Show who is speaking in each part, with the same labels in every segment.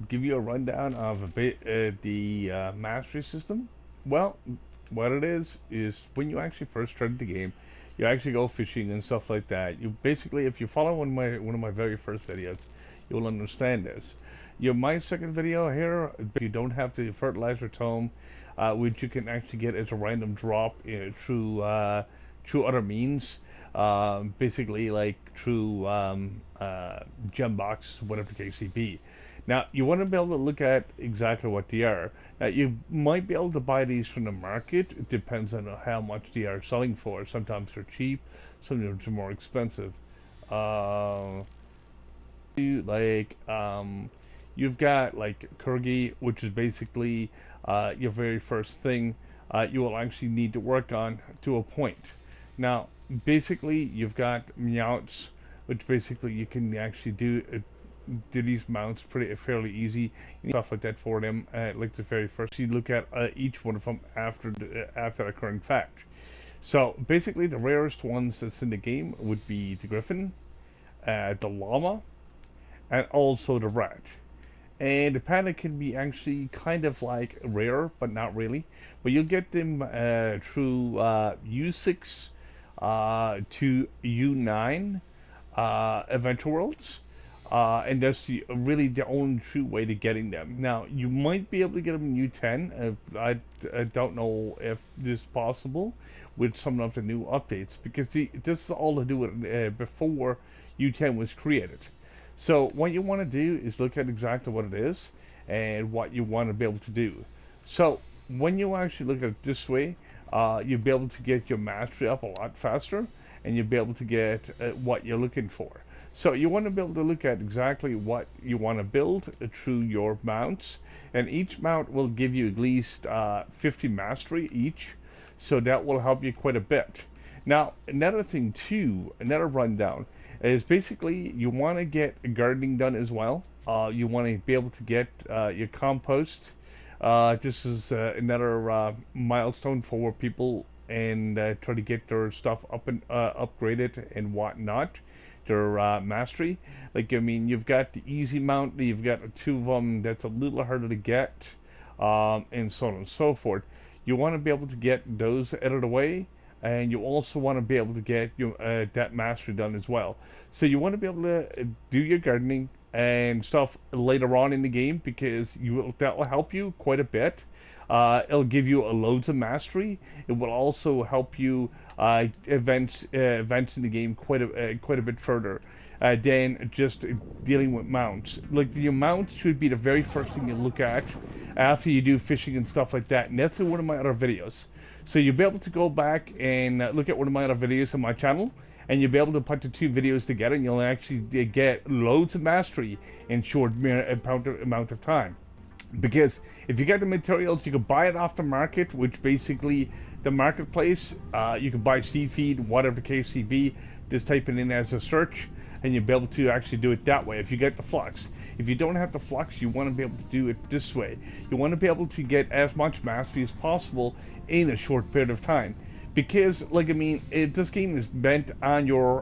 Speaker 1: give you a rundown of a bit the mastery system. Well, what it is when you actually first started the game, you actually go fishing and stuff like that. You basically, if you follow one of my very first videos, you will understand this. My second video here, you don't have the fertilizer tome, which you can actually get as a random drop through other means. Basically, like through gem boxes, whatever the case may be. Now, you want to be able to look at exactly what they are. Now, you might be able to buy these from the market. It depends on how much they are selling for. Sometimes they're cheap, sometimes they're more expensive. Uh, like, you've got like Kurgi, which is basically your very first thing you will actually need to work on to a point. Now, basically, you've got Meowths, which basically you can actually do these mounts pretty fairly easy, stuff like that for them. Like the very first, you look at each one of them after the current fact. So basically, the rarest ones that's in the game would be the Griffin, the Llama, and also the Rat. And the panda can be actually kind of like rare, but not really. But you'll get them through U6 to U9 Adventure Worlds. And that's really the only true way to getting them. Now, you might be able to get them in U10. I don't know if this is possible with some of the new updates, because this is all to do with before U10 was created. So what you want to do is look at exactly what it is and what you want to be able to do. So when you actually look at it this way, you'll be able to get your mastery up a lot faster, and you'll be able to get what you're looking for. So you want to be able to look at exactly what you want to build through your mounts, and each mount will give you at least 50 mastery each, so that will help you quite a bit. Now, another thing too, another rundown, is basically you want to get gardening done as well. You want to be able to get your compost. This is another milestone for people, and try to get their stuff up and upgraded and whatnot. Their mastery. Like, I mean, you've got the easy mount, you've got two of them that's a little harder to get, and so on and so forth. You want to be able to get those out of the way, and you also want to be able to get that mastery done as well. So you want to be able to do your gardening and stuff later on in the game, because that will help you quite a bit. It'll give you loads of mastery. It will also help you events in the game quite a bit further than just dealing with mounts. Like, your mounts should be the very first thing you look at after you do fishing and stuff like that. And that's in one of my other videos. So you'll be able to go back and look at one of my other videos on my channel, and you'll be able to put the two videos together, and you'll actually get loads of mastery in short amount of time. Because if you get the materials, you can buy it off the market, which basically the marketplace, you can buy seed feed, whatever the case may be, just type it in as a search, and you'll be able to actually do it that way if you get the flux. If you don't have the flux, you want to be able to do it this way. You want to be able to get as much mastery as possible in a short period of time. Because, like, I mean, this game is bent on your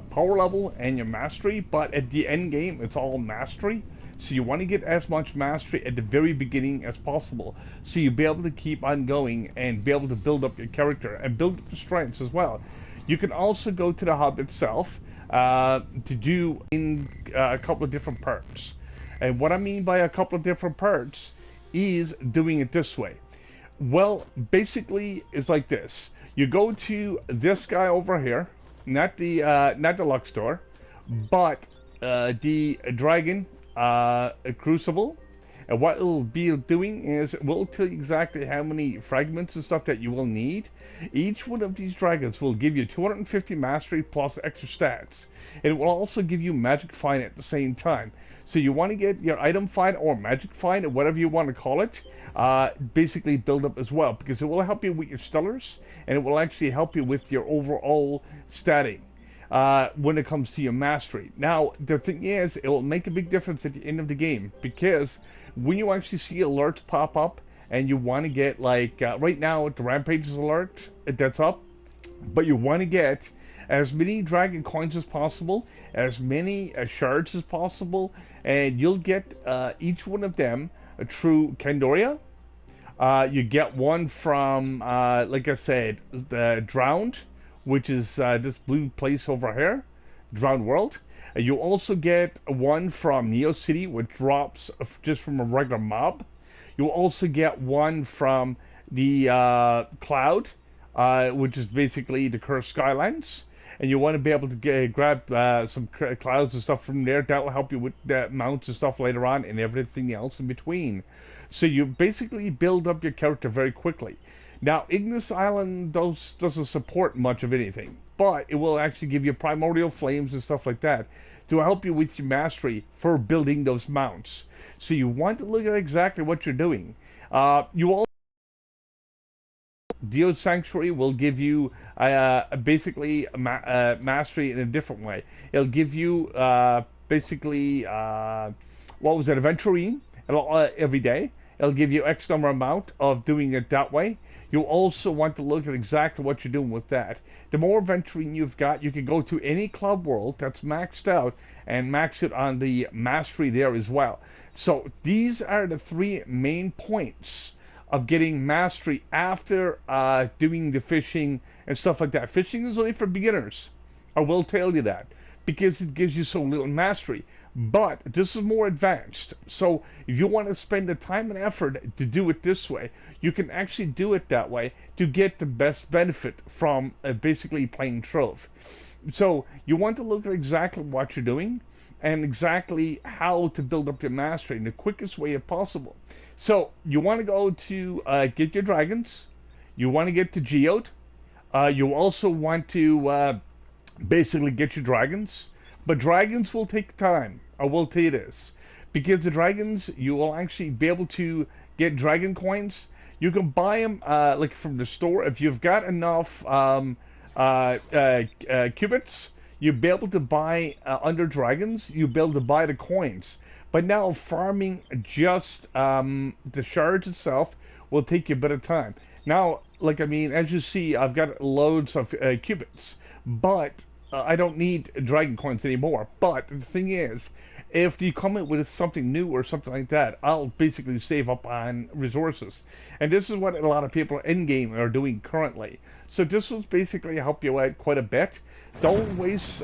Speaker 1: power level and your mastery, but at the end game, it's all mastery. So you want to get as much mastery at the very beginning as possible, so you'll be able to keep on going and be able to build up your character and build up the strengths as well. You can also go to the hub itself to do in a couple of different parts. And what I mean by a couple of different parts is doing it this way. Well, basically, it's like this. You go to this guy over here, not the luck store, but the dragon crucible, and what it'll be doing is it will tell you exactly how many fragments and stuff that you will need. Each one of these dragons will give you 250 mastery plus extra stats, and it will also give you magic find at the same time. So you want to get your item find or magic find, or whatever you want to call it, basically build up as well, because it will help you with your stellars, and it will actually help you with your overall statting when it comes to your mastery. Now, the thing is, it will make a big difference at the end of the game, because when you actually see alerts pop up, and you want to get, like, right now, the Rampages alert, that's up, but you want to get as many dragon coins as possible, as many shards as possible, and you'll get each one of them through Kandoria. You get one from, like I said, the Drowned, which is this blue place over here, Drowned World. You also get one from Neo City, which drops just from a regular mob. You'll also get one from the Cloud, which is basically the Cursed Skylands. And you want to be able to grab some clouds and stuff from there. That will help you with mounts and stuff later on and everything else in between. So you basically build up your character very quickly. Now, Ignis Island doesn't support much of anything, but it will actually give you primordial flames and stuff like that to help you with your mastery for building those mounts. So you want to look at exactly what you're doing. You also Dio Sanctuary will give you basically mastery in a different way. It'll give you basically what was it, Aventurine every day. It'll give you X number amount of doing it that way. You'll also want to look at exactly what you're doing with that. The more Aventurine you've got, you can go to any club world that's maxed out and max it on the mastery there as well. So these are the three main points of getting mastery after doing the fishing and stuff like that. Fishing is only for beginners. I will tell you that because it gives you so little mastery. But this is more advanced. So if you want to spend the time and effort to do it this way, you can actually do it that way to get the best benefit from basically playing Trove. So you want to look at exactly what you're doing and exactly how to build up your mastery in the quickest way possible. So you want to go to get your dragons. You want to get to Geode. You also want to basically get your dragons. But dragons will take time. I will tell you this. Because the dragons, you will actually be able to get dragon coins. You can buy them like from the store. If you've got enough cubits, you'll be able to buy under dragons. You'll be able to buy the coins. But now farming just the shards itself will take you a bit of time. Now, like I mean, as you see, I've got loads of cubits, but I don't need dragon coins anymore. But the thing is, if you come in with something new or something like that, I'll basically save up on resources. And this is what a lot of people in game are doing currently. So this will basically help you out quite a bit. Don't waste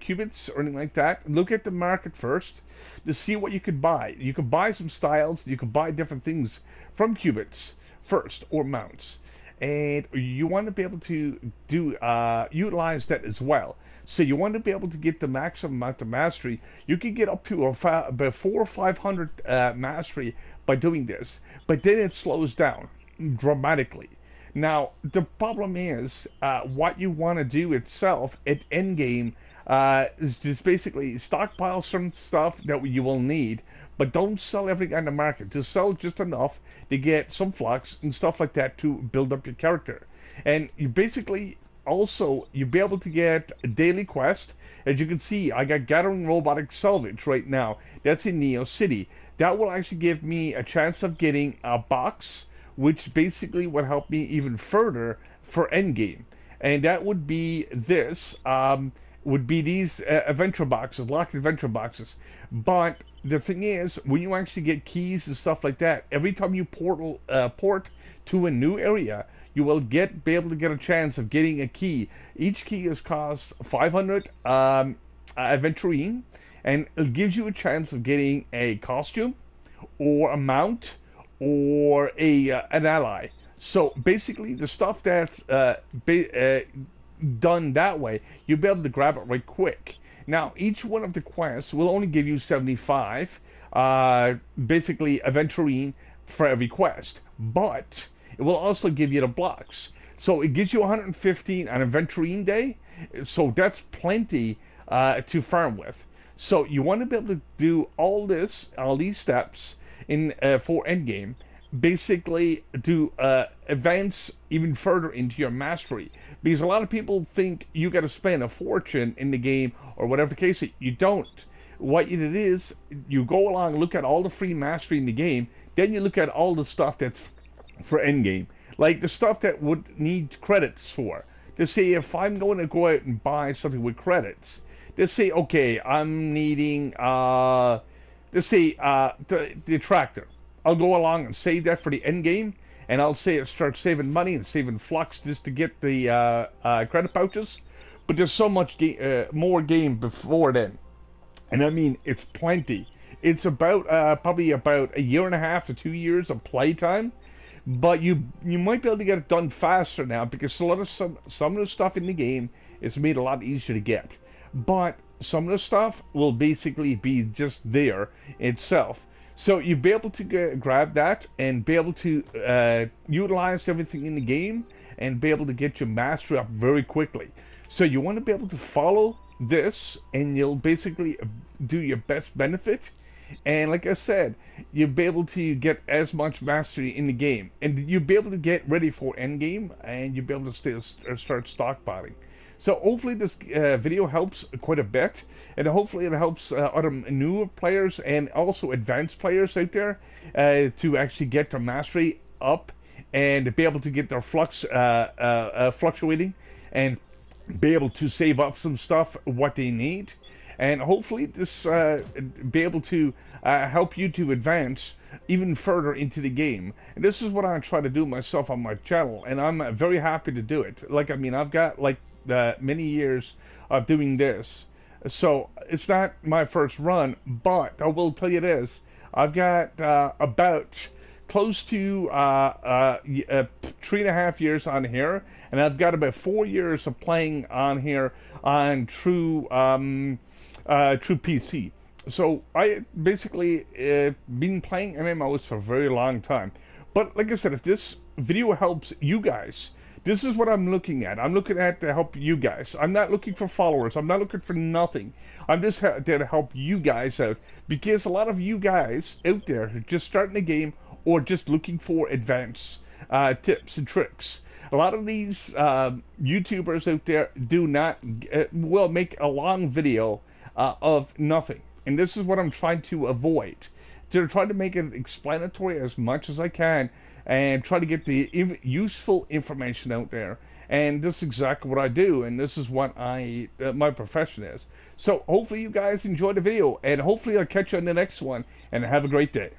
Speaker 1: cubits or anything like that. Look at the market first to see what you could buy. You could buy some styles. You could buy different things from cubits first or mounts. And you want to be able to do utilize that as well. So you want to be able to get the maximum amount of mastery. You can get up to about 400 or 500 mastery by doing this, but then it slows down dramatically. Now the problem is what you want to do itself at end game is just basically stockpile some stuff that you will need, but don't sell everything on the market. Just sell just enough to get some flux and stuff like that to build up your character. And you basically also you'll be able to get a daily quest. As you can see, I got gathering robotic salvage right now. That's in Neo City. That will actually give me a chance of getting a box, which basically would help me even further for endgame. And that would be this. Would be these adventure boxes, locked adventure boxes. But the thing is, when you actually get keys and stuff like that, every time you port to a new area, you will be able to get a chance of getting a key. Each key is cost 500 aventurine, and it gives you a chance of getting a costume, or a mount, or an ally. So basically, the stuff that's done that way, you'll be able to grab it right quick. Now, each one of the quests will only give you 75, basically aventurine for every quest, but it will also give you the blocks. So it gives you 115 on aventurine day, so that's plenty to farm with. So you want to be able to do all these steps in for endgame, basically to advance even further into your mastery. Because a lot of people think you got to spend a fortune in the game or whatever the case is. You don't. What it is, you go along, look at all the free mastery in the game, then you look at all the stuff that's for endgame. Like the stuff that would need credits for. To say if I'm going to go out and buy something with credits, to say, okay, I'm needing, let's say, the tractor. I'll go along and save that for the end game, and I'll say start saving money and saving flux just to get the credit pouches. But there's so much more game before then, and I mean it's plenty. It's about probably about a year and a half to 2 years of playtime, but you might be able to get it done faster now because a lot of some of the stuff in the game is made a lot easier to get. But some of the stuff will basically be just there itself. So you'll be able to grab that and be able to utilize everything in the game and be able to get your mastery up very quickly. So you want to be able to follow this and you'll basically do your best benefit. And like I said, you'll be able to get as much mastery in the game. And you'll be able to get ready for endgame and you'll be able to start stockpiling. So hopefully this video helps quite a bit, and hopefully it helps other newer players and also advanced players out there to actually get their mastery up and be able to get their flux fluctuating and be able to save up some stuff what they need, and hopefully this be able to help you to advance even further into the game. And this is what I try to do myself on my channel, and I'm very happy to do it. Like, I mean, I've got like many years of doing this, so it's not my first run, but I will tell you this: I've got about close to 3.5 years on here, and I've got about 4 years of playing on here on true PC. So I basically been playing MMOs for a very long time. But like I said, if this video helps you guys, this is what I'm looking at. I'm looking at to help you guys. I'm not looking for followers. I'm not looking for nothing. I'm just there to help you guys out, because a lot of you guys out there are just starting the game or just looking for advanced tips and tricks. A lot of these YouTubers out there do not will make a long video of nothing, and this is what I'm trying to avoid. To try to make it explanatory as much as I can and try to get the useful information out there. And this is exactly what I do, and this is what my profession is. So hopefully you guys enjoyed the video, and hopefully I'll catch you on the next one, and have a great day.